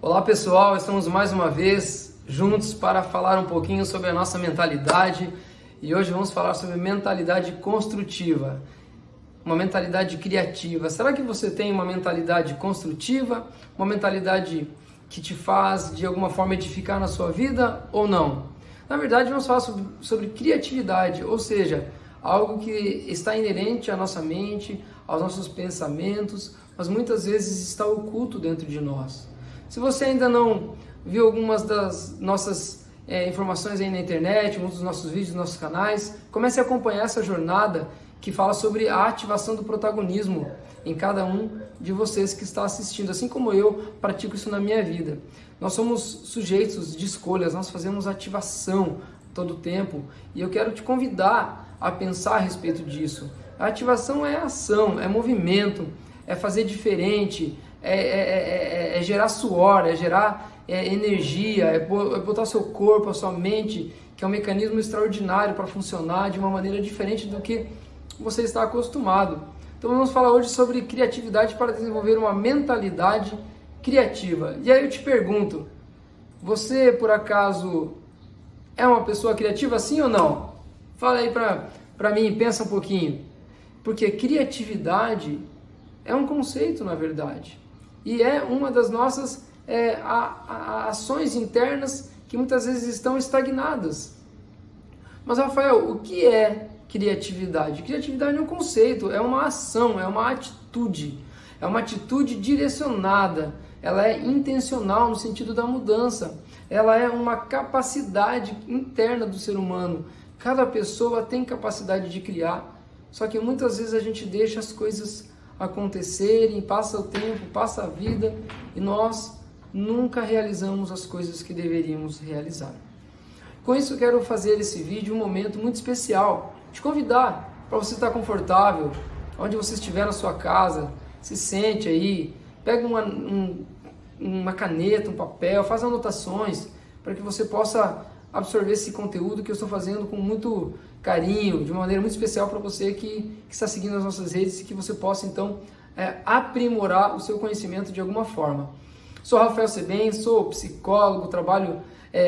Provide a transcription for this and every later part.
Olá pessoal, estamos mais uma vez juntos para falar um pouquinho sobre a nossa mentalidade e hoje vamos falar sobre mentalidade construtiva, uma mentalidade criativa. Será que você tem uma mentalidade construtiva, uma mentalidade que te faz de alguma forma edificar na sua vida ou não? Na verdade vamos falar sobre criatividade, ou seja, algo que está inerente à nossa mente, aos nossos pensamentos, mas muitas vezes está oculto dentro de nós. Se você ainda não viu algumas das nossas informações aí na internet, alguns dos nossos vídeos, dos nossos canais, comece a acompanhar essa jornada que fala sobre a ativação do protagonismo em cada um de vocês que está assistindo, assim como eu pratico isso na minha vida. Nós somos sujeitos de escolhas, nós fazemos ativação todo o tempo e eu quero te convidar a pensar a respeito disso. A ativação é ação, é movimento, é fazer diferente, é gerar suor, é gerar energia, é botar seu corpo, a sua mente, que é um mecanismo extraordinário para funcionar de uma maneira diferente do que você está acostumado. Então vamos falar hoje sobre criatividade para desenvolver uma mentalidade criativa. E aí eu te pergunto, você por acaso é uma pessoa criativa sim ou não? Fala aí para mim, pensa um pouquinho. Porque criatividade é um conceito, na verdade. E é uma das nossas ações internas que muitas vezes estão estagnadas. Mas, Rafael, o que é criatividade? Criatividade é um conceito, é uma ação, é uma atitude direcionada, ela é intencional no sentido da mudança, ela é uma capacidade interna do ser humano. Cada pessoa tem capacidade de criar, só que muitas vezes a gente deixa as coisas acontecerem, passa o tempo, passa a vida e nós nunca realizamos as coisas que deveríamos realizar. Com isso eu quero fazer esse vídeo um momento muito especial, te convidar para você estar confortável, onde você estiver na sua casa, se sente aí, pega uma caneta, um papel, faz anotações para que você possa absorver esse conteúdo que eu estou fazendo com muito carinho, de uma maneira muito especial para você que está seguindo as nossas redes e que você possa então aprimorar o seu conhecimento de alguma forma. Sou Rafael Sebem, sou psicólogo, trabalho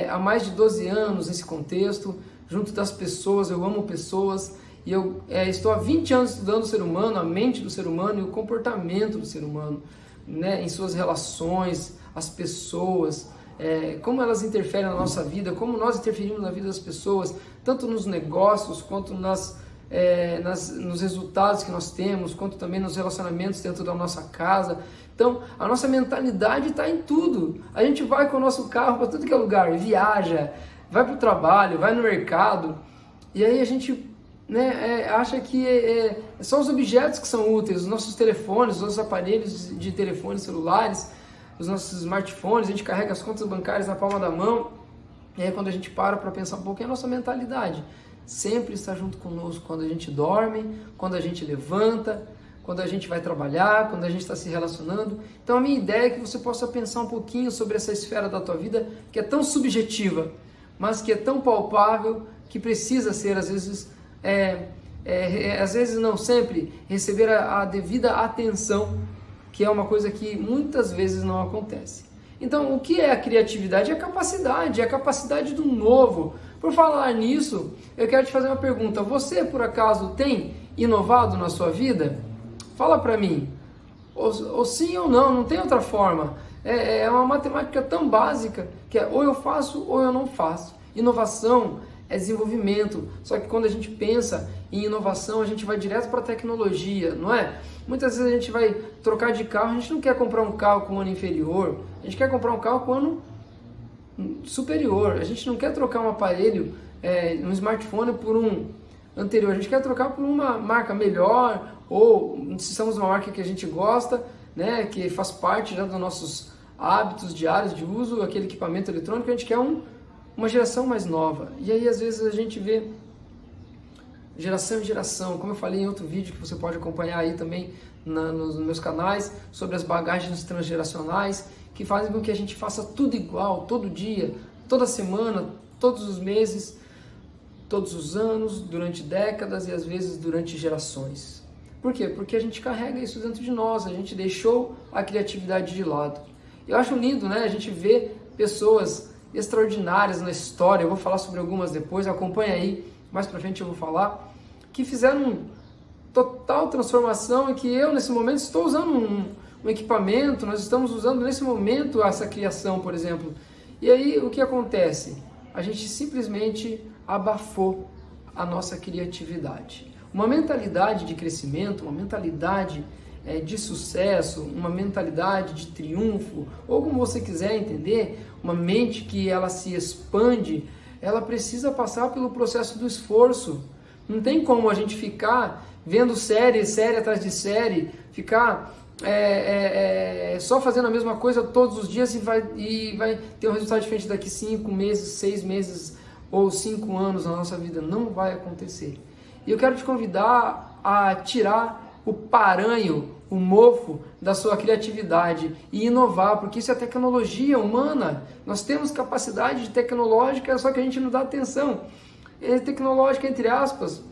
há mais de 12 anos nesse contexto, junto das pessoas, eu amo pessoas e eu estou há 20 anos estudando o ser humano, a mente do ser humano e o comportamento do ser humano, né, em suas relações, as pessoas, como elas interferem na nossa vida, como nós interferimos na vida das pessoas, tanto nos negócios, quanto nos resultados que nós temos, quanto também nos relacionamentos dentro da nossa casa. Então, a nossa mentalidade está em tudo. A gente vai com o nosso carro para tudo que é lugar, viaja, vai para o trabalho, vai no mercado, e aí a gente acha que só os objetos que são úteis, os nossos telefones, os nossos aparelhos de telefones celulares, os nossos smartphones, a gente carrega as contas bancárias na palma da mão, e aí quando a gente para pensar um pouquinho, a nossa mentalidade sempre está junto conosco, quando a gente dorme, quando a gente levanta, quando a gente vai trabalhar, quando a gente está se relacionando. Então a minha ideia é que você possa pensar um pouquinho sobre essa esfera da tua vida, que é tão subjetiva, mas que é tão palpável, que precisa ser, às vezes não sempre, receber a devida atenção, que é uma coisa que muitas vezes não acontece. Então, o que é a criatividade? É a capacidade do novo. Por falar nisso, eu quero te fazer uma pergunta. Você, por acaso, tem inovado na sua vida? Fala para mim. Ou sim ou não tem outra forma. É uma matemática tão básica que é ou eu faço ou eu não faço. Inovação é desenvolvimento, só que quando a gente pensa em inovação, a gente vai direto para a tecnologia, não é? Muitas vezes a gente vai trocar de carro, a gente não quer comprar um carro com ano inferior, a gente quer comprar um carro com ano superior, a gente não quer trocar um aparelho, um smartphone por um anterior, a gente quer trocar por uma marca melhor, ou se somos uma marca que a gente gosta, né, que faz parte já dos nossos hábitos diários de uso, aquele equipamento eletrônico, a gente quer uma geração mais nova. E aí às vezes a gente vê geração em geração, como eu falei em outro vídeo que você pode acompanhar aí também nos meus canais, sobre as bagagens transgeracionais, que fazem com que a gente faça tudo igual, todo dia, toda semana, todos os meses, todos os anos, durante décadas e às vezes durante gerações. Por quê? Porque a gente carrega isso dentro de nós, a gente deixou a criatividade de lado. Eu acho lindo, né? A gente vê pessoas extraordinárias na história, eu vou falar sobre algumas depois, acompanha aí, mais pra frente eu vou falar, que fizeram total transformação e que eu, nesse momento, estou usando um equipamento, nós estamos usando nesse momento essa criação, por exemplo. E aí, o que acontece? A gente simplesmente abafou a nossa criatividade. Uma mentalidade de crescimento, uma mentalidade de sucesso, uma mentalidade de triunfo, ou como você quiser entender, uma mente que ela se expande, ela precisa passar pelo processo do esforço. Não tem como a gente ficar vendo série atrás de série, ficar só fazendo a mesma coisa todos os dias e vai ter um resultado diferente daqui 5 meses, 6 meses ou 5 anos na nossa vida. Não vai acontecer. E eu quero te convidar a tirar o paranho, o mofo da sua criatividade e inovar, porque isso é tecnologia humana. Nós temos capacidade tecnológica, só que a gente não dá atenção. É tecnológica entre aspas,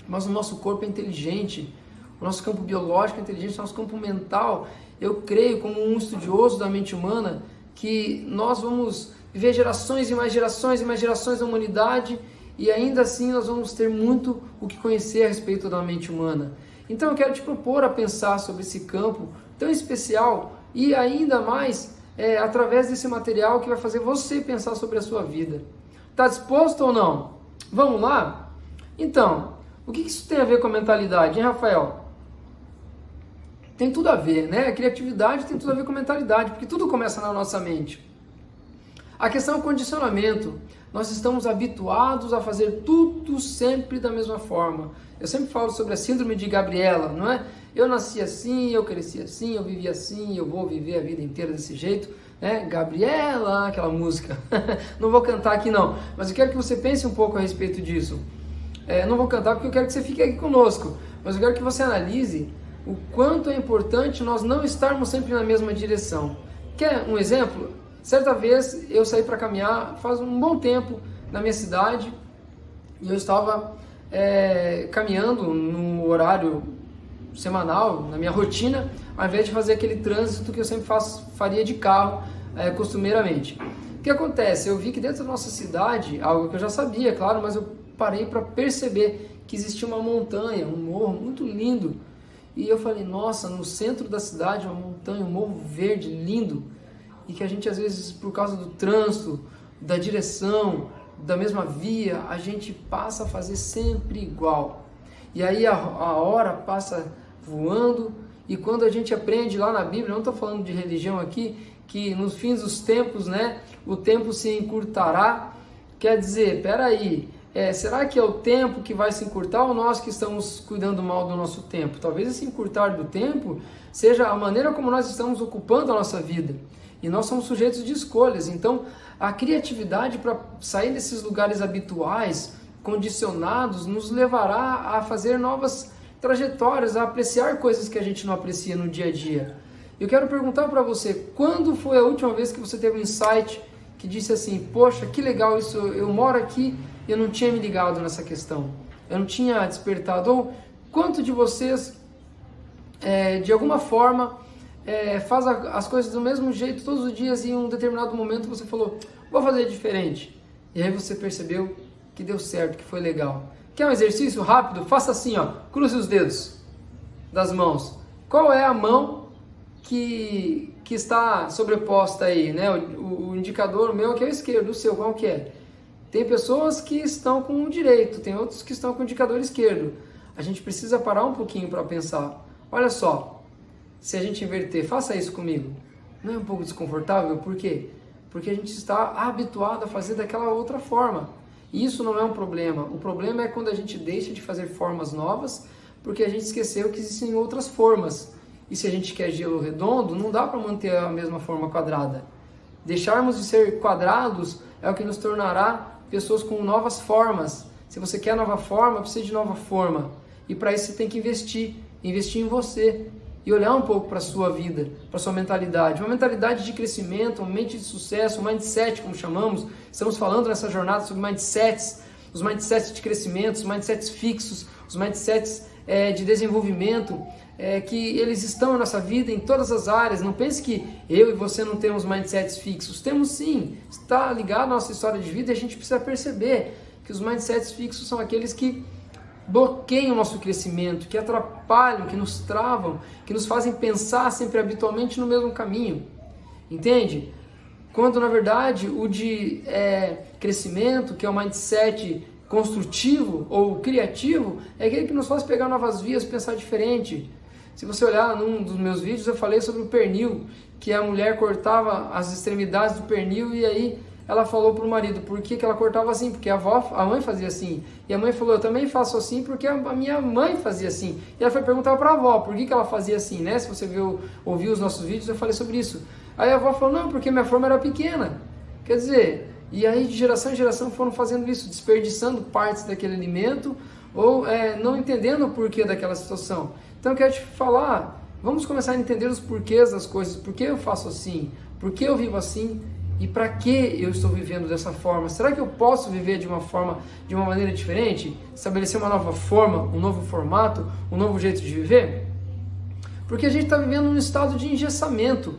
mas o nosso corpo é inteligente, o nosso campo biológico é inteligente, o nosso campo mental, eu creio, como um estudioso da mente humana, que nós vamos viver gerações e mais gerações e mais gerações da humanidade e ainda assim nós vamos ter muito o que conhecer a respeito da mente humana. Então eu quero te propor a pensar sobre esse campo tão especial e ainda mais através desse material que vai fazer você pensar sobre a sua vida. Está disposto ou não? Vamos lá? Então, o que isso tem a ver com a mentalidade, hein, Rafael? Tem tudo a ver, né? A criatividade tem tudo a ver com a mentalidade, porque tudo começa na nossa mente. A questão é o condicionamento. Nós estamos habituados a fazer tudo sempre da mesma forma. Eu sempre falo sobre a síndrome de Gabriela, não é? Eu nasci assim, eu cresci assim, eu vivi assim, eu vou viver a vida inteira desse jeito, né? Gabriela, aquela música. Não vou cantar aqui não, mas eu quero que você pense um pouco a respeito disso. Não vou cantar porque eu quero que você fique aqui conosco, mas eu quero que você analise o quanto é importante nós não estarmos sempre na mesma direção. Quer um exemplo? Certa vez eu saí para caminhar faz um bom tempo na minha cidade e eu estava caminhando no horário semanal, na minha rotina, ao invés de fazer aquele trânsito que eu sempre faria de carro costumeiramente. O que acontece? Eu vi que dentro da nossa cidade, algo que eu já sabia, claro, mas eu parei para perceber que existia uma montanha, um morro muito lindo. E eu falei, nossa, no centro da cidade, uma montanha, um morro verde, lindo. E que a gente, às vezes, por causa do trânsito, da direção, da mesma via, a gente passa a fazer sempre igual. E aí a hora passa voando, e quando a gente aprende lá na Bíblia, não estou falando de religião aqui, que nos fins dos tempos, né, o tempo se encurtará. Quer dizer, peraí, será que é o tempo que vai se encurtar ou nós que estamos cuidando mal do nosso tempo? Talvez esse encurtar do tempo seja a maneira como nós estamos ocupando a nossa vida. E nós somos sujeitos de escolhas. Então, a criatividade para sair desses lugares habituais, condicionados, nos levará a fazer novas trajetórias, a apreciar coisas que a gente não aprecia no dia a dia. Eu quero perguntar para você, quando foi a última vez que você teve um insight que disse assim, poxa, que legal isso, eu moro aqui e eu não tinha me ligado nessa questão, eu não tinha despertado? Ou quanto de vocês, de alguma forma, faz as coisas do mesmo jeito todos os dias e em um determinado momento você falou, vou fazer diferente. E aí você percebeu que deu certo, que foi legal. Quer um exercício rápido? Faça assim, ó, cruze os dedos das mãos. Qual é a mão que está sobreposta aí, né? O indicador meu aqui é o esquerdo, o seu qual que é? Tem pessoas que estão com o direito, tem outros que estão com o indicador esquerdo. A gente precisa parar um pouquinho para pensar. Olha só, se a gente inverter, faça isso comigo. Não é um pouco desconfortável? Por quê? Porque a gente está habituado a fazer daquela outra forma. E isso não é um problema. O problema é quando a gente deixa de fazer formas novas, porque a gente esqueceu que existem outras formas. E se a gente quer gelo redondo, não dá para manter a mesma forma quadrada. Deixarmos de ser quadrados é o que nos tornará pessoas com novas formas. Se você quer nova forma, precisa de nova forma. E para isso você tem que investir em você. E olhar um pouco para a sua vida, para a sua mentalidade. Uma mentalidade de crescimento, uma mente de sucesso, um mindset, como chamamos. Estamos falando nessa jornada sobre mindsets, os mindsets de crescimento, os mindsets fixos, os mindsets de desenvolvimento, que eles estão na nossa vida em todas as áreas. Não pense que eu e você não temos mindsets fixos. Temos sim, está ligado à nossa história de vida, e a gente precisa perceber que os mindsets fixos são aqueles que bloqueiam o nosso crescimento, que atrapalham, que nos travam, que nos fazem pensar sempre habitualmente no mesmo caminho. Entende? Quando na verdade o de crescimento, que é o mindset construtivo ou criativo, é aquele que nos faz pegar novas vias, pensar diferente. Se você olhar num dos meus vídeos, eu falei sobre o pernil, que a mulher cortava as extremidades do pernil e aí ela falou para o marido por que ela cortava assim, porque a mãe fazia assim. E a mãe falou, eu também faço assim porque a minha mãe fazia assim. E ela foi perguntar para a avó por que ela fazia assim, né? Se você ouviu os nossos vídeos, eu falei sobre isso. Aí a avó falou, não, porque minha forma era pequena. Quer dizer, e aí de geração em geração foram fazendo isso, desperdiçando partes daquele alimento ou não entendendo o porquê daquela situação. Então eu quero te falar, vamos começar a entender os porquês das coisas, por que eu faço assim, por que eu vivo assim e para que eu estou vivendo dessa forma. Será que eu posso viver de uma maneira diferente? Estabelecer uma nova forma, um novo formato, um novo jeito de viver? Porque a gente está vivendo num estado de engessamento.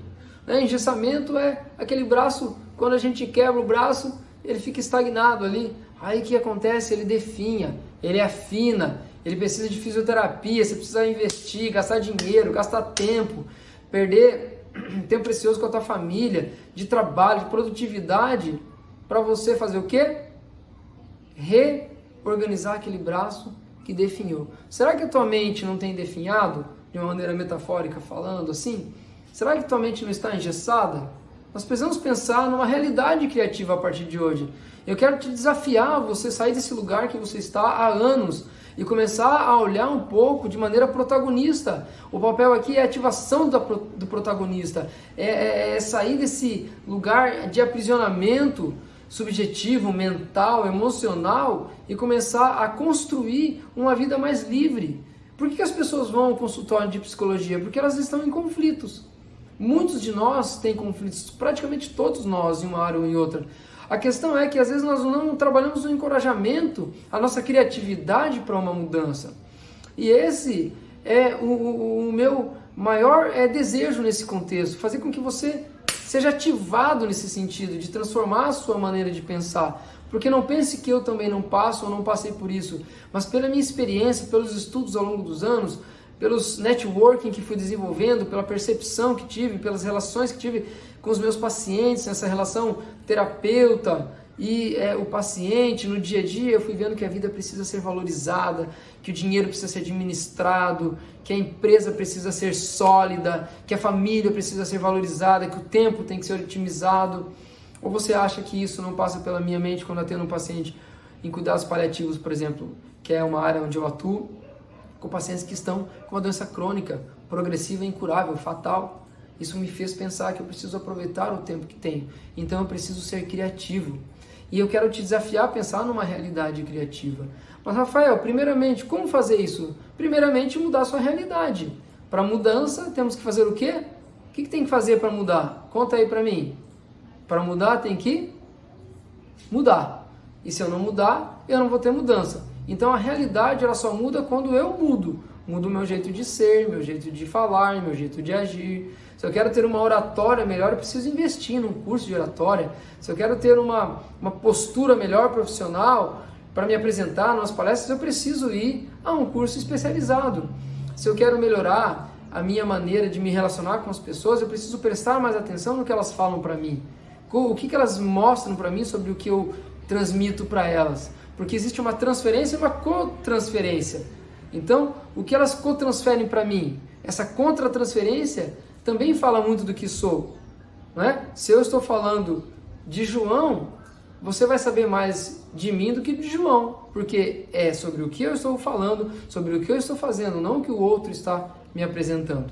Engessamento é aquele braço, quando a gente quebra o braço, ele fica estagnado ali. Aí o que acontece? Ele definha, ele afina, ele precisa de fisioterapia, você precisa investir, gastar dinheiro, gastar tempo, perder tempo precioso com a tua família, de trabalho, de produtividade, para você fazer o quê? Reorganizar aquele braço que definhou. Será que a tua mente não tem definhado, de uma maneira metafórica falando assim? Será que tua mente não está engessada? Nós precisamos pensar numa realidade criativa a partir de hoje. Eu quero te desafiar a você sair desse lugar que você está há anos e começar a olhar um pouco de maneira protagonista. O papel aqui é a ativação do protagonista, é sair desse lugar de aprisionamento subjetivo, mental, emocional e começar a construir uma vida mais livre. Por que as pessoas vão ao consultório de psicologia? Porque elas estão em conflitos. Muitos de nós têm conflitos, praticamente todos nós, em uma área ou em outra. A questão é que às vezes nós não trabalhamos no encorajamento, a nossa criatividade para uma mudança. E esse é o meu maior desejo nesse contexto, fazer com que você seja ativado nesse sentido, de transformar a sua maneira de pensar. Porque não pense que eu também não passo ou não passei por isso, mas pela minha experiência, pelos estudos ao longo dos anos, pelos networking que fui desenvolvendo, pela percepção que tive, pelas relações que tive com os meus pacientes, essa relação terapeuta e o paciente no dia a dia, eu fui vendo que a vida precisa ser valorizada, que o dinheiro precisa ser administrado, que a empresa precisa ser sólida, que a família precisa ser valorizada, que o tempo tem que ser otimizado. Ou você acha que isso não passa pela minha mente quando eu atendo um paciente em cuidados paliativos, por exemplo, que é uma área onde eu atuo, com pacientes que estão com uma doença crônica, progressiva, incurável, fatal. Isso me fez pensar que eu preciso aproveitar o tempo que tenho. Então eu preciso ser criativo. E eu quero te desafiar a pensar numa realidade criativa. Mas Rafael, primeiramente, como fazer isso? Primeiramente, mudar a sua realidade. Para mudança, temos que fazer o quê? O que tem que fazer para mudar? Conta aí para mim. Para mudar, tem que mudar. E se eu não mudar, eu não vou ter mudança. Então a realidade ela só muda quando eu mudo. Mudo o meu jeito de ser, meu jeito de falar, meu jeito de agir. Se eu quero ter uma oratória melhor, eu preciso investir num curso de oratória. Se eu quero ter uma postura melhor profissional para me apresentar nas palestras, eu preciso ir a um curso especializado. Se eu quero melhorar a minha maneira de me relacionar com as pessoas, eu preciso prestar mais atenção no que elas falam para mim. O que elas mostram para mim sobre o que eu transmito para elas. Porque existe uma transferência e uma cotransferência. Então, o que elas cotransferem para mim? Essa contratransferência também fala muito do que sou. Não é? Se eu estou falando de João, você vai saber mais de mim do que de João. Porque é sobre o que eu estou falando, sobre o que eu estou fazendo, não o que o outro está me apresentando.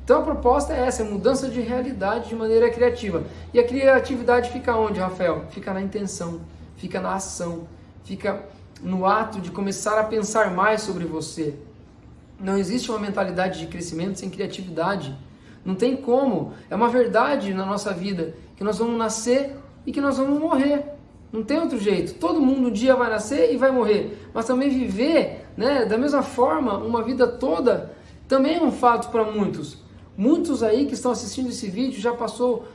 Então a proposta é essa, mudança de realidade de maneira criativa. E a criatividade fica onde, Rafael? Fica na intenção, fica na ação. Fica no ato de começar a pensar mais sobre você. Não existe uma mentalidade de crescimento sem criatividade. Não tem como. É uma verdade na nossa vida que nós vamos nascer e que nós vamos morrer. Não tem outro jeito. Todo mundo um dia vai nascer e vai morrer. Mas também viver né? Da mesma forma, uma vida toda também é um fato para muitos. Muitos aí que estão assistindo esse vídeo já passou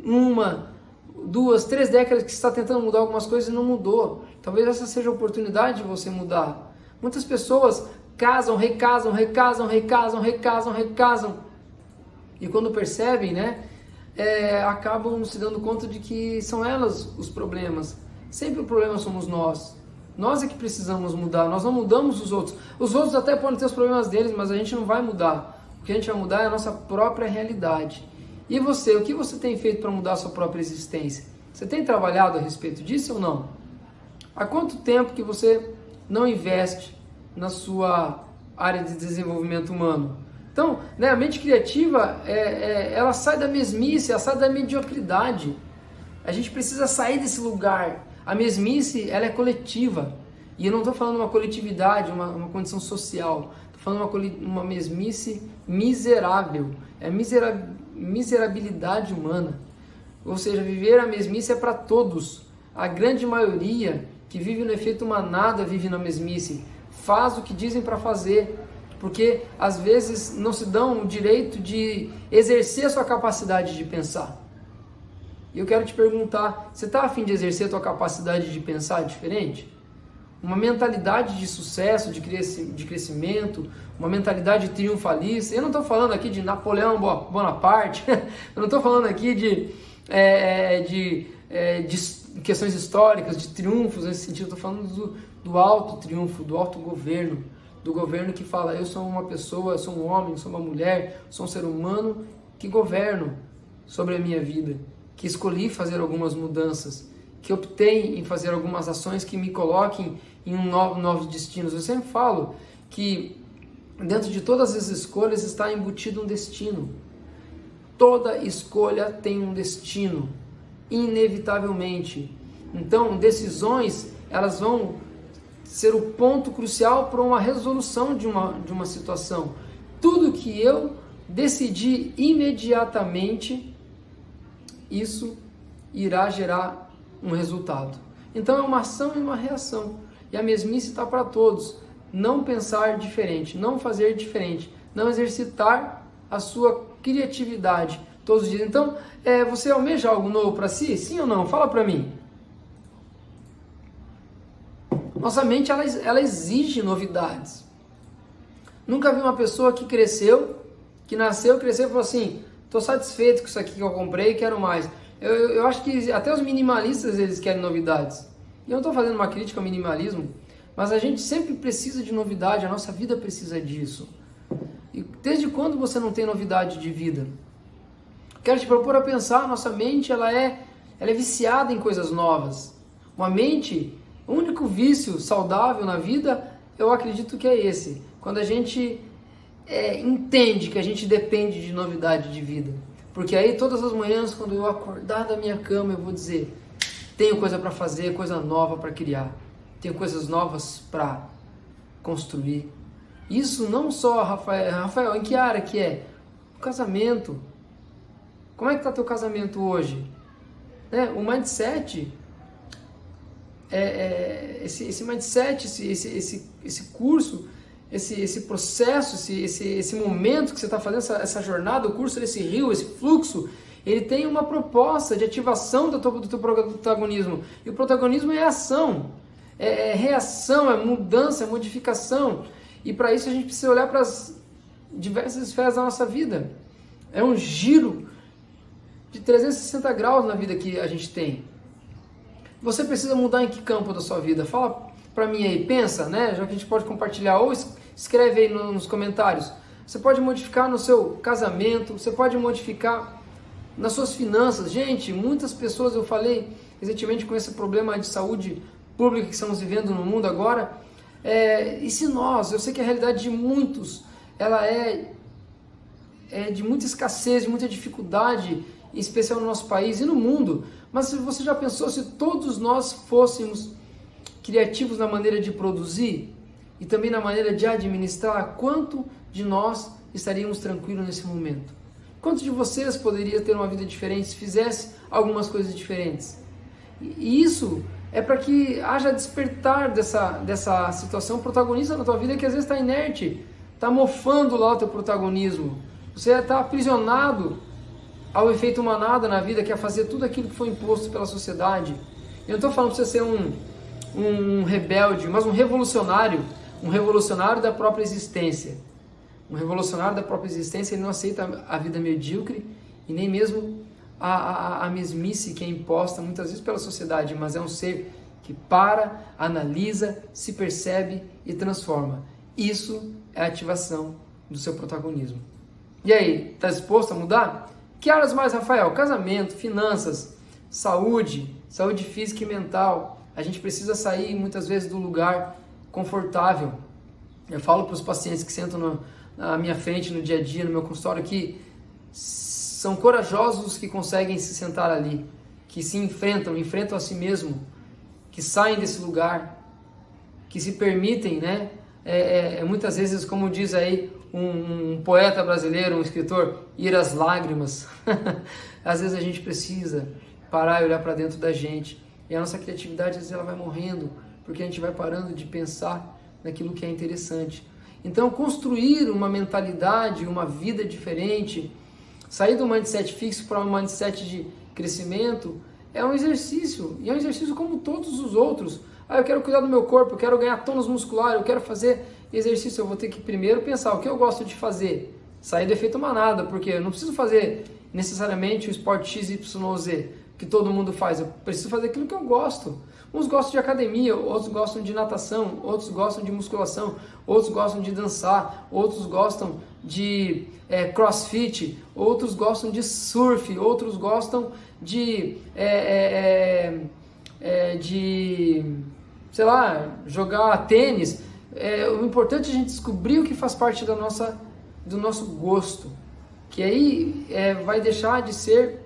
1, 2, 3 décadas que está tentando mudar algumas coisas e não mudou. Talvez essa seja a oportunidade de você mudar. Muitas pessoas casam, recasam, recasam, recasam, recasam, recasam. E quando percebem, né, acabam se dando conta de que são elas os problemas. Sempre o problema somos nós. Nós é que precisamos mudar, nós não mudamos os outros. Os outros até podem ter os problemas deles, mas a gente não vai mudar. O que a gente vai mudar é a nossa própria realidade. E você, o que você tem feito para mudar a sua própria existência? Você tem trabalhado a respeito disso ou não? Há quanto tempo que você não investe na sua área de desenvolvimento humano? Então, né, a mente criativa, ela sai da mesmice, ela sai da mediocridade. A gente precisa sair desse lugar. A mesmice, ela é coletiva. E eu não estou falando uma coletividade, uma condição social. Estou falando uma mesmice miserável. É miserabilidade humana. Ou seja, viver a mesmice é para todos. A grande maioria que vive no efeito manada vive na mesmice. Faz o que dizem para fazer. Porque às vezes não se dão o direito de exercer a sua capacidade de pensar. E eu quero te perguntar, você está a fim de exercer a tua capacidade de pensar diferente? Uma mentalidade de sucesso, de crescimento, uma mentalidade triunfalista. Eu não estou falando aqui de Napoleão Bonaparte, eu não estou falando aqui de questões históricas, de triunfos nesse sentido. Estou falando do alto triunfo, do alto governo, do governo que fala, eu sou uma pessoa, eu sou um homem, sou uma mulher, sou um ser humano que governo sobre a minha vida, que escolhi fazer algumas mudanças, que optei em fazer algumas ações que me coloquem em novos destinos. Eu sempre falo que dentro de todas as escolhas está embutido um destino. Toda escolha tem um destino, inevitavelmente. Então, decisões, elas vão ser o ponto crucial para uma resolução de uma situação. Tudo que eu decidi imediatamente, isso irá gerar um resultado. Então é uma ação e uma reação. E a mesmice está para todos. Não pensar diferente, não fazer diferente, não exercitar a sua criatividade todos os dias. Então, você almeja algo novo para si? Sim ou não? Fala para mim. Nossa mente, ela exige novidades. Nunca vi uma pessoa que cresceu, que nasceu, cresceu e falou assim, estou satisfeito com isso aqui que eu comprei e quero mais. Eu acho que até os minimalistas, eles querem novidades. E eu não estou fazendo uma crítica ao minimalismo, mas a gente sempre precisa de novidade, a nossa vida precisa disso. E desde quando você não tem novidade de vida? Quero te propor a pensar, nossa mente ela é viciada em coisas novas. Uma mente, o único vício saudável na vida, eu acredito que é esse. Quando a gente entende que a gente depende de novidade de vida. Porque aí todas as manhãs, quando eu acordar da minha cama, eu vou dizer, tenho coisa para fazer, coisa nova para criar. Tenho coisas novas para construir. Isso não só, Rafael, em que área que é? O casamento. Como é que está teu casamento hoje? O mindset, esse mindset, esse curso, esse processo, esse momento que você está fazendo, essa jornada, o curso desse rio, esse fluxo, ele tem uma proposta de ativação do teu protagonismo. E o protagonismo é ação, é reação, é mudança, é modificação. E para isso a gente precisa olhar para as diversas esferas da nossa vida. É um giro de 360 graus na vida que a gente tem. Você precisa mudar em que campo da sua vida? Fala para mim aí, pensa, né? Já que a gente pode compartilhar, ou escreve aí nos comentários. Você pode modificar no seu casamento, você pode modificar nas suas finanças. Gente, muitas pessoas, eu falei recentemente com esse problema de saúde pública que estamos vivendo no mundo agora, e se nós, eu sei que a realidade de muitos, ela é de muita escassez, de muita dificuldade, em especial no nosso país e no mundo, mas você já pensou se todos nós fôssemos criativos na maneira de produzir e também na maneira de administrar, quanto de nós estaríamos tranquilos nesse momento? Quantos de vocês poderia ter uma vida diferente se fizesse algumas coisas diferentes? E isso é para que haja despertar dessa situação protagonista na tua vida que às vezes está inerte, está mofando lá o teu protagonismo. Você está aprisionado ao efeito manada na vida, que é fazer tudo aquilo que foi imposto pela sociedade. Eu não estou falando para você ser um rebelde, mas um revolucionário da própria existência. Um revolucionário da própria existência, ele não aceita a vida medíocre e nem mesmo a mesmice que é imposta muitas vezes pela sociedade, mas é um ser que para, analisa, se percebe e transforma. Isso é a ativação do seu protagonismo. E aí, está disposto a mudar? Que áreas mais, Rafael? Casamento, finanças, saúde física e mental. A gente precisa sair muitas vezes do lugar confortável. Eu falo para os pacientes que sentam na minha frente no dia a dia, no meu consultório, que são corajosos que conseguem se sentar ali, que se enfrentam a si mesmo, que saem desse lugar, que se permitem, né? Muitas vezes, como diz aí um poeta brasileiro, um escritor, ir às lágrimas. Às vezes a gente precisa parar e olhar para dentro da gente, e a nossa criatividade às vezes ela vai morrendo, porque a gente vai parando de pensar naquilo que é interessante. Então, construir uma mentalidade, uma vida diferente, sair do mindset fixo para um mindset de crescimento, é um exercício, e é um exercício como todos os outros. Eu quero cuidar do meu corpo, eu quero ganhar tônus muscular, eu quero fazer exercício, eu vou ter que primeiro pensar o que eu gosto de fazer, sair do efeito manada, porque eu não preciso fazer necessariamente o esporte XYZ, que todo mundo faz, eu preciso fazer aquilo que eu gosto. Uns gostam de academia, outros gostam de natação, outros gostam de musculação, outros gostam de dançar, outros gostam de crossfit, outros gostam de surf, outros gostam de sei lá, jogar tênis. O importante é a gente descobrir o que faz parte do nosso gosto, que aí vai deixar de ser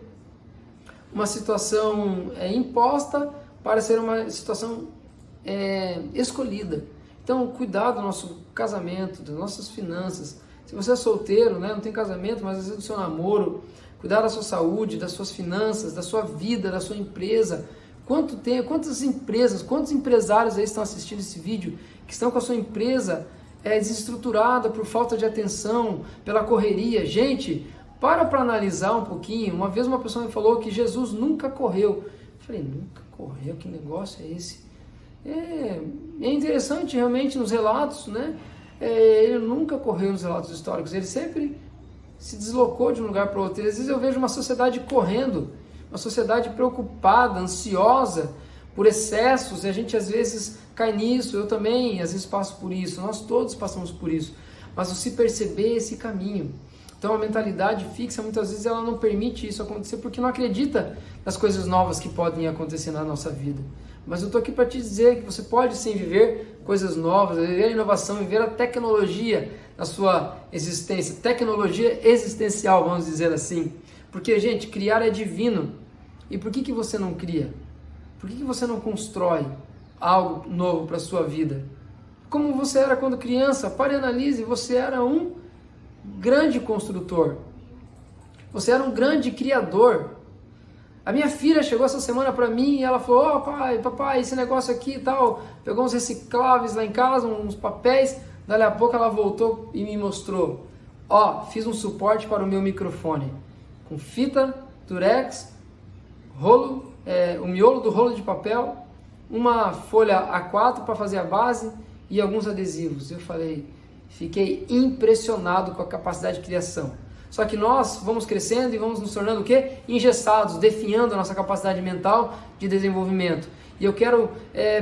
uma situação imposta para ser uma situação escolhida. Então, cuidar do nosso casamento, das nossas finanças. Se você é solteiro, né, não tem casamento, mas às vezes do seu namoro, cuidar da sua saúde, das suas finanças, da sua vida, da sua empresa. Quantas empresas, quantos empresários aí estão assistindo esse vídeo que estão com a sua empresa desestruturada por falta de atenção, pela correria? Gente, para analisar um pouquinho. Uma vez uma pessoa me falou que Jesus nunca correu. Eu falei, nunca correu? Que negócio é esse? É interessante realmente nos relatos, né? Ele nunca correu nos relatos históricos, ele sempre se deslocou de um lugar para outro. Às vezes eu vejo uma sociedade correndo, uma sociedade preocupada, ansiosa por excessos, e a gente às vezes cai nisso. Eu também às vezes passo por isso, nós todos passamos por isso, mas se perceber esse caminho. Então a mentalidade fixa muitas vezes ela não permite isso acontecer porque não acredita nas coisas novas que podem acontecer na nossa vida. Mas eu estou aqui para te dizer que você pode sim viver coisas novas, viver a inovação, viver a tecnologia na sua existência, tecnologia existencial, vamos dizer assim. Porque, gente, criar é divino. E por que você não cria? Por que você não constrói algo novo para a sua vida? Como você era quando criança? Pare e analise, você era um grande construtor. Você era um grande criador. A minha filha chegou essa semana para mim e ela falou, papai, esse negócio aqui e tal, pegou uns recicláveis lá em casa, uns papéis, dali a pouco ela voltou e me mostrou, fiz um suporte para o meu microfone, com fita, durex, rolo, o miolo do rolo de papel, uma folha A4 para fazer a base e alguns adesivos. Eu fiquei impressionado com a capacidade de criação. Só que nós vamos crescendo e vamos nos tornando o quê? Engessados, definhando a nossa capacidade mental de desenvolvimento. E eu quero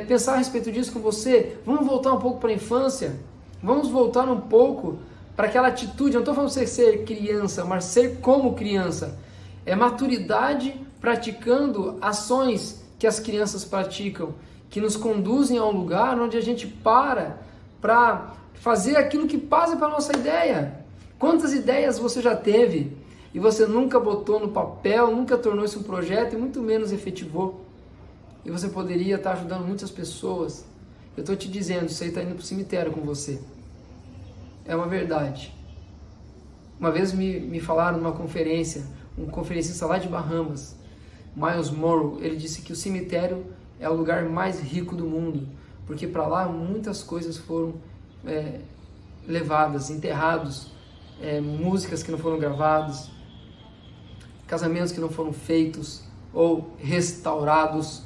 pensar a respeito disso com você. Vamos voltar um pouco para a infância. Vamos voltar um pouco para aquela atitude. Eu não estou falando você ser criança, mas ser como criança. É maturidade praticando ações que as crianças praticam, que nos conduzem a um lugar onde a gente para fazer aquilo que passa para a nossa ideia. Quantas ideias você já teve e você nunca botou no papel, nunca tornou isso um projeto e muito menos efetivou? E você poderia estar ajudando muitas pessoas. Eu estou te dizendo, isso aí está indo para o cemitério com você. É uma verdade. Uma vez me falaram numa conferência, um conferencista lá de Bahamas, Miles Morrow, ele disse que o cemitério é o lugar mais rico do mundo, porque para lá muitas coisas foram levadas, enterrados, músicas que não foram gravadas, casamentos que não foram feitos ou restaurados,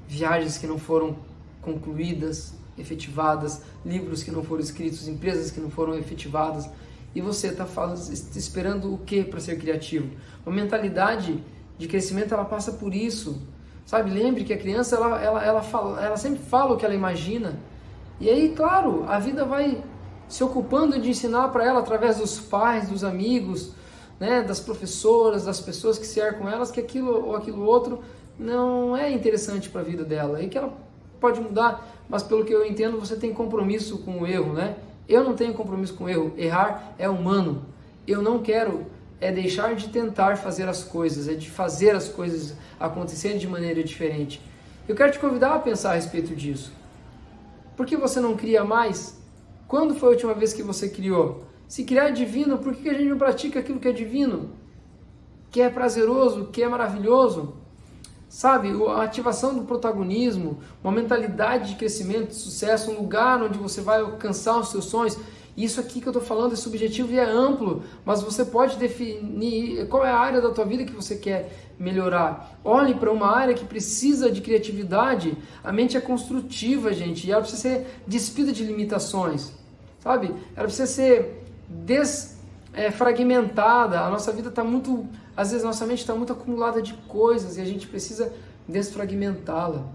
viagens que não foram concluídas, efetivadas, livros que não foram escritos, empresas que não foram efetivadas. E você está esperando o que para ser criativo? Uma mentalidade de crescimento, ela passa por isso, sabe? Lembre que a criança, ela sempre fala o que ela imagina. E aí, claro, a vida vai se ocupando de ensinar para ela, através dos pais, dos amigos, né, das professoras, das pessoas que se com elas, que aquilo ou aquilo outro não é interessante para a vida dela. E que ela pode mudar, mas pelo que eu entendo, você tem compromisso com o erro, né? Eu não tenho compromisso com o erro. Errar é humano. Eu não quero deixar de tentar fazer as coisas, de fazer as coisas acontecerem de maneira diferente. Eu quero te convidar a pensar a respeito disso. Por que você não cria mais? Quando foi a última vez que você criou? Se criar é divino, por que a gente não pratica aquilo que é divino? Que é prazeroso, que é maravilhoso? Sabe, a ativação do protagonismo, uma mentalidade de crescimento, de sucesso, um lugar onde você vai alcançar os seus sonhos. Isso aqui que eu estou falando é subjetivo e é amplo, mas você pode definir qual é a área da tua vida que você quer melhorar. Olhe para uma área que precisa de criatividade. A mente é construtiva, gente, e ela precisa ser despida de limitações, sabe? Ela precisa ser fragmentada. A nossa vida está muito... Às vezes nossa mente está muito acumulada de coisas e a gente precisa desfragmentá-la,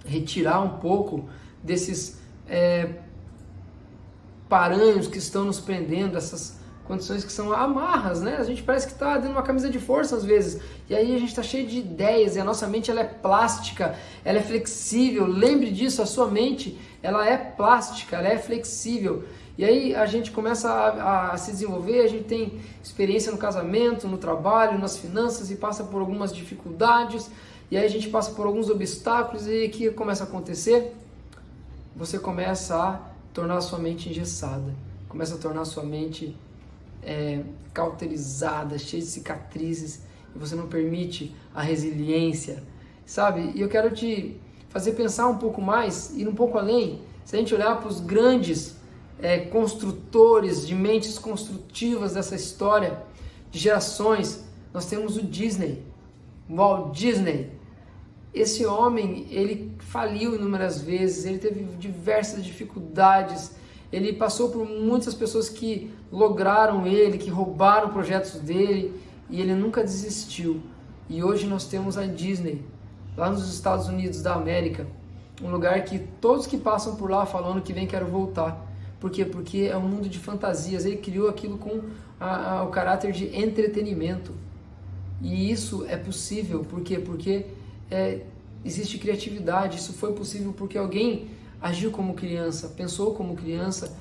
retirar um pouco desses paranhos que estão nos prendendo, essas condições que são amarras, né? A gente parece que está dentro de uma camisa de força às vezes, e aí a gente está cheio de ideias, e a nossa mente ela é plástica, ela é flexível. Lembre disso, a sua mente ela é plástica, ela é flexível. E aí a gente começa a se desenvolver, a gente tem experiência no casamento, no trabalho, nas finanças, e passa por algumas dificuldades, e aí a gente passa por alguns obstáculos, e o que começa a acontecer? Você começa a tornar a sua mente engessada, começa a tornar a sua mente cauterizada, cheia de cicatrizes, e você não permite a resiliência, sabe? E eu quero te fazer pensar um pouco mais, ir um pouco além. Se a gente olhar para os grandes construtores de mentes construtivas dessa história de gerações, nós temos o Disney, Walt Disney. Esse homem, ele faliu inúmeras vezes, ele teve diversas dificuldades, ele passou por muitas pessoas que lograram ele, que roubaram projetos dele, e ele nunca desistiu. E hoje nós temos a Disney, lá nos Estados Unidos da América, um lugar que todos que passam por lá falam ano que vem quero voltar. Por quê? Porque é um mundo de fantasias. Ele criou aquilo com o caráter de entretenimento. E isso é possível. Por quê? Porque existe criatividade. Isso foi possível porque alguém agiu como criança, pensou como criança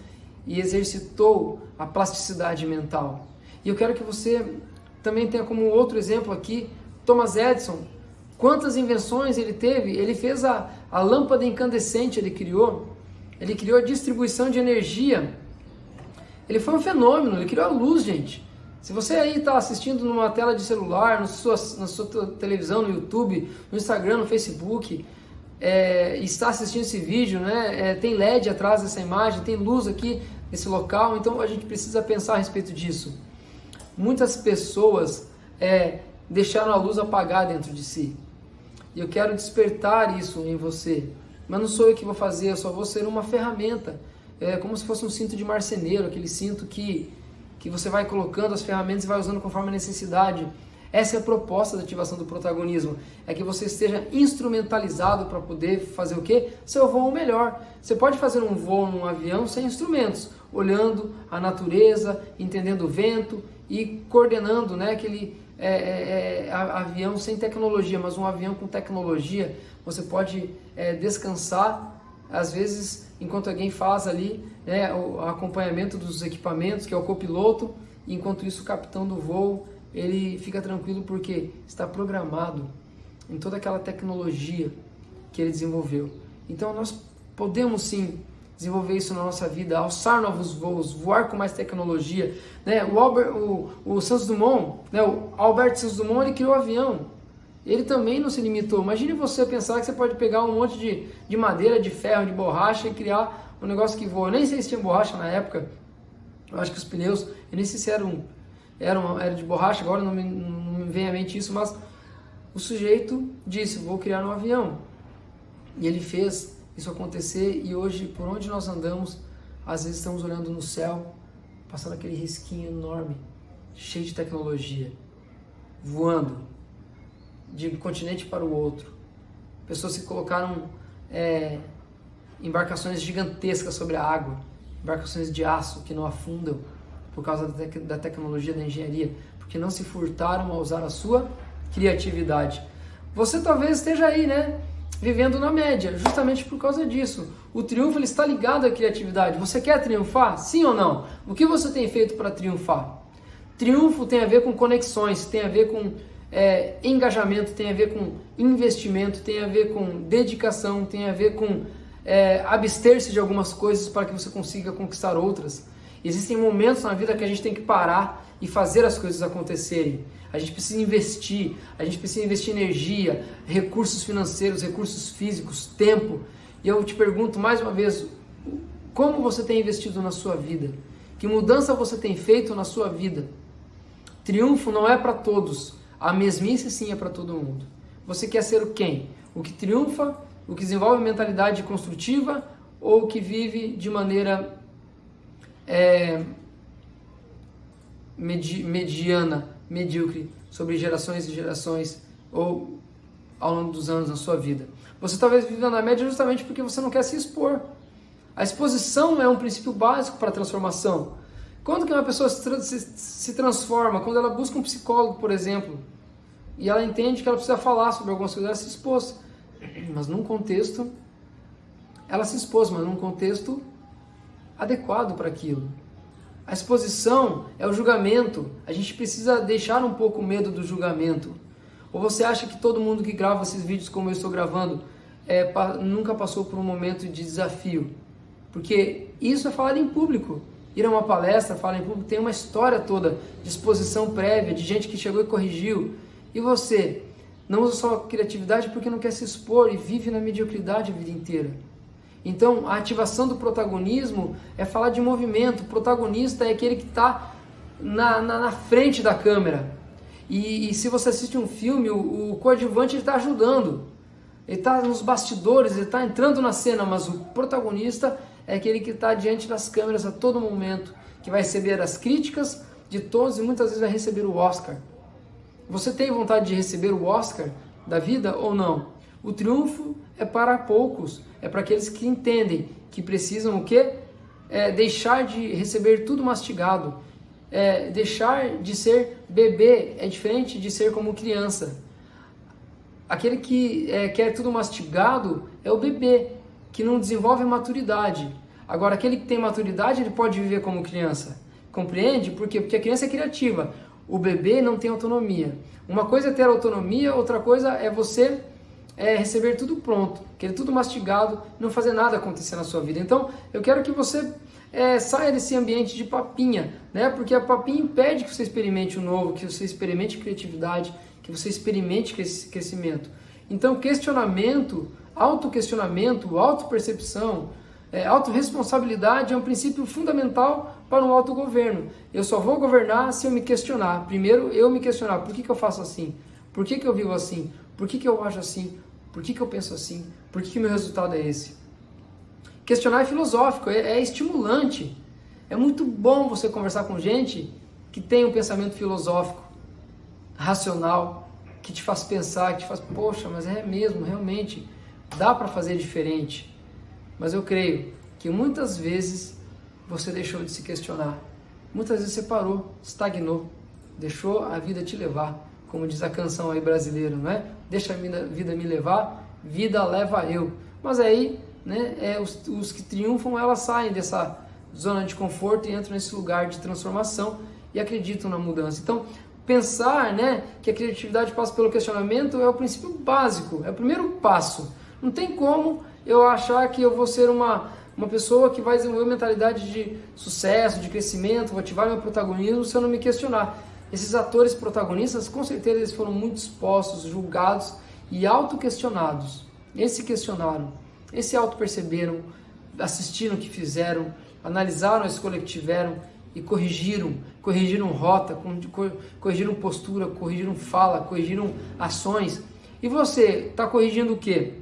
e exercitou a plasticidade mental. E eu quero que você também tenha como outro exemplo aqui, Thomas Edison. Quantas invenções ele teve? Ele fez a lâmpada incandescente, ele criou a distribuição de energia. Ele foi um fenômeno, ele criou a luz, gente. Se você aí está assistindo numa tela de celular, na sua televisão, no YouTube, no Instagram, no Facebook, e está assistindo esse vídeo, né? Tem LED atrás dessa imagem, tem luz aqui nesse local, então a gente precisa pensar a respeito disso. Muitas pessoas deixaram a luz apagar dentro de si. E eu quero despertar isso em você. Mas não sou eu que vou fazer, eu só vou ser uma ferramenta. É como se fosse um cinto de marceneiro, aquele cinto que você vai colocando as ferramentas e vai usando conforme a necessidade. Essa é a proposta da ativação do protagonismo. É que você esteja instrumentalizado para poder fazer o quê? Seu voo melhor. Você pode fazer um voo num avião sem instrumentos, olhando a natureza, entendendo o vento e coordenando, né, aquele avião sem tecnologia, mas um avião com tecnologia. Você pode descansar, às vezes, enquanto alguém faz ali o acompanhamento dos equipamentos, que é o copiloto, e enquanto isso o capitão do voo, ele fica tranquilo porque está programado em toda aquela tecnologia que ele desenvolveu. Então nós podemos sim desenvolver isso na nossa vida, alçar novos voos, voar com mais tecnologia, né? O Santos Dumont, né? O Albert Santos Dumont, ele criou o avião. Ele também não se limitou. Imagine você pensar que você pode pegar um monte de madeira, de ferro, de borracha e criar um negócio que voa. Eu nem sei se tinha borracha na época. Eu acho que os pneus, eu nem sei se era de borracha, agora não me vem à mente isso, mas o sujeito disse, vou criar um avião. E ele fez isso acontecer e hoje, por onde nós andamos, às vezes estamos olhando no céu, passando aquele risquinho enorme, cheio de tecnologia, voando de um continente para o outro. Pessoas que colocaram embarcações gigantescas sobre a água, embarcações de aço que não afundam por causa da tecnologia, da engenharia, porque não se furtaram a usar a sua criatividade. Você talvez esteja aí, né, vivendo na média, justamente por causa disso. O triunfo ele está ligado à criatividade. Você quer triunfar? Sim ou não? O que você tem feito para triunfar? Triunfo tem a ver com conexões, tem a ver com engajamento, tem a ver com investimento, tem a ver com dedicação, tem a ver com abster-se de algumas coisas para que você consiga conquistar outras. Existem momentos na vida que a gente tem que parar e fazer as coisas acontecerem. A gente precisa investir energia, recursos financeiros, recursos físicos, tempo. E eu te pergunto mais uma vez, como você tem investido na sua vida? Que mudança você tem feito na sua vida? Triunfo não é para todos, a mesmice sim é para todo mundo. Você quer ser o quem? O que triunfa, o que desenvolve mentalidade construtiva ou o que vive de maneira mediana, medíocre, sobre gerações e gerações ou ao longo dos anos na sua vida? Você talvez viva na média justamente porque você não quer se expor. A exposição é um princípio básico para a transformação. Quando que uma pessoa se transforma? Quando ela busca um psicólogo, por exemplo, e ela entende que ela precisa falar sobre algumas coisas, ela se expôs. Mas num contexto, ela se expôs, mas num contexto adequado para aquilo. A exposição é o julgamento. A gente precisa deixar um pouco o medo do julgamento. Ou você acha que todo mundo que grava esses vídeos como eu estou gravando nunca passou por um momento de desafio? Porque isso é falar em público. Ir a uma palestra, falar em público, tem uma história toda de exposição prévia, de gente que chegou e corrigiu. E você não usa só criatividade porque não quer se expor e vive na mediocridade a vida inteira. Então, a ativação do protagonismo é falar de movimento. O protagonista é aquele que está na frente da câmera. E se você assiste um filme, o coadjuvante está ajudando. Ele está nos bastidores, ele está entrando na cena, mas o protagonista é aquele que está diante das câmeras a todo momento, que vai receber as críticas de todos e muitas vezes vai receber o Oscar. Você tem vontade de receber o Oscar da vida ou não? O triunfo é para poucos, é para aqueles que entendem que precisam o quê? Deixar de receber tudo mastigado, deixar de ser bebê é diferente de ser como criança. Aquele que quer tudo mastigado é o bebê, que não desenvolve maturidade. Agora, aquele que tem maturidade, ele pode viver como criança. Compreende? Por quê? Porque a criança é criativa. O bebê não tem autonomia. Uma coisa é ter autonomia, outra coisa é você receber tudo pronto, querer tudo mastigado, não fazer nada acontecer na sua vida. Então, eu quero que você saia desse ambiente de papinha, né? Porque a papinha impede que você experimente o novo, que você experimente criatividade, que você experimente crescimento. Então, questionamento, autoquestionamento, autopercepção, autorresponsabilidade é um princípio fundamental para um autogoverno. Eu só vou governar se eu me questionar. Primeiro, eu me questionar. Por que eu faço assim? Por que eu vivo assim? Por que eu ajo assim? Por que eu penso assim? Por que meu resultado é esse? Questionar é filosófico, é estimulante. É muito bom você conversar com gente que tem um pensamento filosófico, racional, que te faz pensar, que te faz, poxa, mas é mesmo, realmente, dá para fazer diferente. Mas eu creio que muitas vezes você deixou de se questionar. Muitas vezes você parou, estagnou, deixou a vida te levar. Como diz a canção aí brasileira, não é? Deixa a vida me levar, vida leva eu. Mas aí, né, os que triunfam, elas saem dessa zona de conforto e entram nesse lugar de transformação e acreditam na mudança. Então, pensar, né, que a criatividade passa pelo questionamento é o princípio básico, é o primeiro passo. Não tem como eu achar que eu vou ser uma pessoa que vai desenvolver mentalidade de sucesso, de crescimento, vou ativar meu protagonismo se eu não me questionar. Esses atores protagonistas, com certeza, eles foram muito expostos, julgados e autoquestionados. Eles se questionaram, eles se autoperceberam, assistiram o que fizeram, analisaram a escolha que tiveram e corrigiram rota, corrigiram postura, corrigiram fala, corrigiram ações. E você está corrigindo o quê?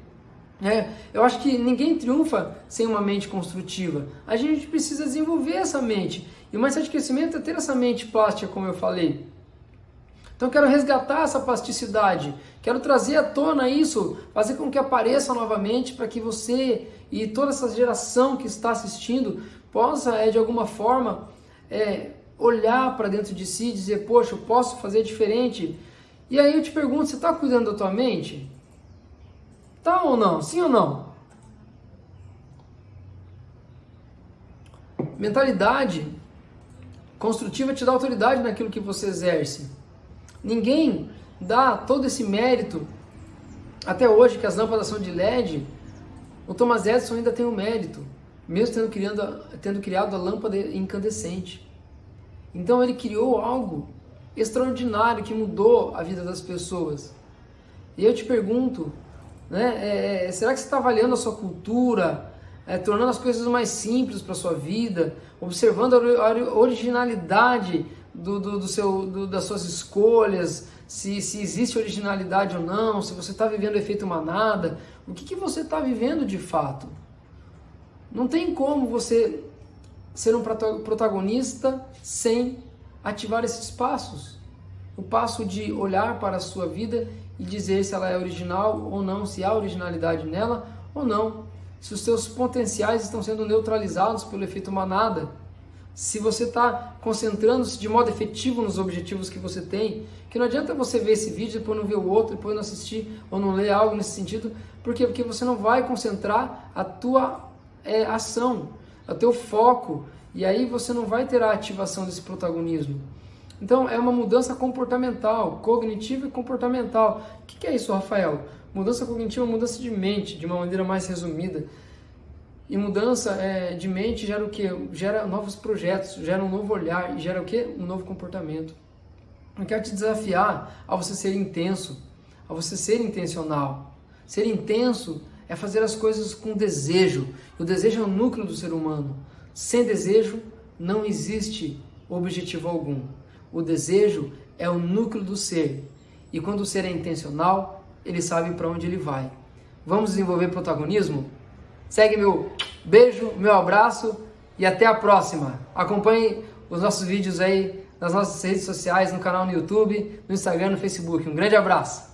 Eu acho que ninguém triunfa sem uma mente construtiva. A gente precisa desenvolver essa mente. E o mindset de crescimento é ter essa mente plástica, como eu falei. Então eu quero resgatar essa plasticidade. Quero trazer à tona isso, fazer com que apareça novamente para que você e toda essa geração que está assistindo possa, de alguma forma, olhar para dentro de si e dizer, poxa, eu posso fazer diferente. E aí eu te pergunto, você está cuidando da tua mente? Tá ou não? Sim ou não? Mentalidade construtiva te dá autoridade naquilo que você exerce. Ninguém dá todo esse mérito. Até hoje que as lâmpadas são de LED, o Thomas Edison ainda tem o mérito, mesmo tendo criado a lâmpada incandescente. Então ele criou algo extraordinário que mudou a vida das pessoas. E eu te pergunto, será que você está avaliando a sua cultura, tornando as coisas mais simples para a sua vida, observando a originalidade das suas escolhas, se existe originalidade ou não, se você está vivendo o efeito manada, o que você está vivendo de fato? Não tem como você ser um protagonista sem ativar esses passos. O passo de olhar para a sua vida e dizer se ela é original ou não, se há originalidade nela ou não, se os seus potenciais estão sendo neutralizados pelo efeito manada, se você está concentrando-se de modo efetivo nos objetivos que você tem, que não adianta você ver esse vídeo, depois não ver o outro, depois não assistir ou não ler algo nesse sentido, por quê? Porque você não vai concentrar a tua ação, o teu foco, e aí você não vai ter a ativação desse protagonismo. Então é uma mudança comportamental, cognitiva e comportamental. O que é isso, Rafael? Mudança cognitiva é mudança de mente, de uma maneira mais resumida. E mudança de mente gera o quê? Gera novos projetos, gera um novo olhar e gera o quê? Um novo comportamento. Eu quero te desafiar a você ser intenso, a você ser intencional. Ser intenso é fazer as coisas com desejo. O desejo é o núcleo do ser humano. Sem desejo não existe objetivo algum. O desejo é o núcleo do ser. E quando o ser é intencional, ele sabe para onde ele vai. Vamos desenvolver protagonismo? Segue meu beijo, meu abraço e até a próxima. Acompanhe os nossos vídeos aí nas nossas redes sociais, no canal no YouTube, no Instagram, no Facebook. Um grande abraço.